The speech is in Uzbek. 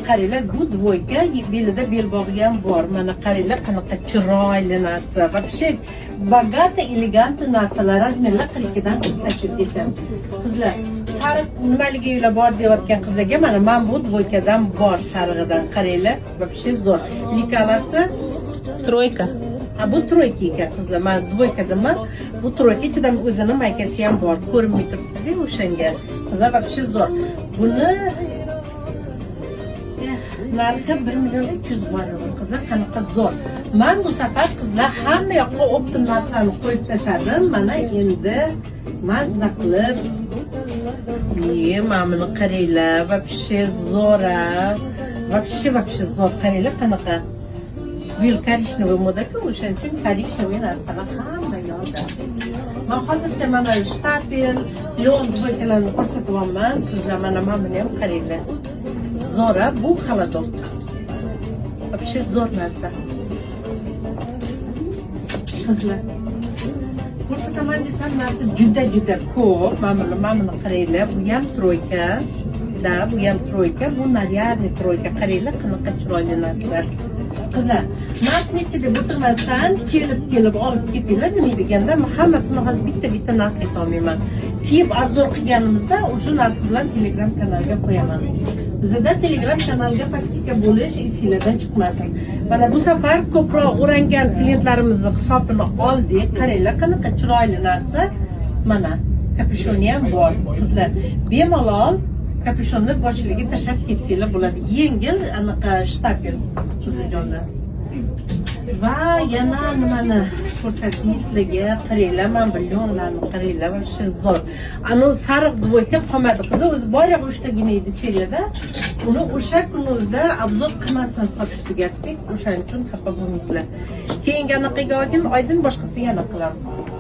qaranglar, bu dvoyka belida belbog'i ham bor. Mana qaranglar qanaqa chiroyli narsa. Вообще bogata, elegant narsalar razmerlar 42dan 48 ketamiz. Qizlar, sariq nimaliginglar bor deyotgan qizlarga mana men bu dvoykadan bor sarig'idan qaranglar. Вообще zo'r. Likalasi Тройка. ha bu troyka ekan qizlar. Men dvoyka deman. Bu troyka ichida o'zining maykasi ham bor. Ko'rinmay turibdi o'shanga. Qizlar вообще zo'r. Buni narxi 1.300.000 bor. Qizlar qanaqa zo'r. Men bu safar qizlar hamma yoqqa optim narxlarni qo'yib tashladim. Mana endi mazza qilib mana buni qaranglar. Вообще zo'ra. Вообще zo'r. Qaranglar qanaqa. Gül korishnovoy moda-ku, o'shaning uchun korishnovoy narsalar hamma yoqda. Men hozircha mana shtapel, leon dvoykalarni ko'rsatyapman. Qizlar mana buni ham qaranglar. Zo'ra, bu xaladok. Вообще zo'r narsa. Qizlar. Ko'rsataman desam narsa juda ko'p. Mana buni qaranglar, bu ham troyka. Bu ham troyka, bu naryadniy troyka. Qaranglar qanaqa chiroyli narsa. Qizlar, narx necha deb o'tirmasdan kelib olib ketinglar. Nima deganda, men hammasini hozir bitta narx ayta olmayman. Kiyib obzor qilganimizda o'sha narx bilan Telegram kanalga qo'yaman. Bizda Telegram kanalga faktika bo'lish esingizdan chiqmasin. Mana bu safar ko'proq o'rangan klientlarimizni hisobini oldik. Qaranglar qanaqa chiroyli narsa. Mana kapishoni ham bor. Qizlar, bemalol kapishonni boshiga tashlab ketsanglar bo'ladi. Yengil anaqa shtapel qizlarjonlar. Va yana nimani ko'rsataymi sizlarga? Qaranglar, men billionlarni qaranglar, вообще zo'r. Ani sariq dvoyka qolmadi qizlar, o'zi boyroq o'shtagina edi seriyada. Uni o'sha kunimizda obzor qilmasdan sotish tugatdik. O'shaning uchun xafa bo'lmaysizlar. Keyingi anaqaga olgin, oydin boshqa yana qilamiz.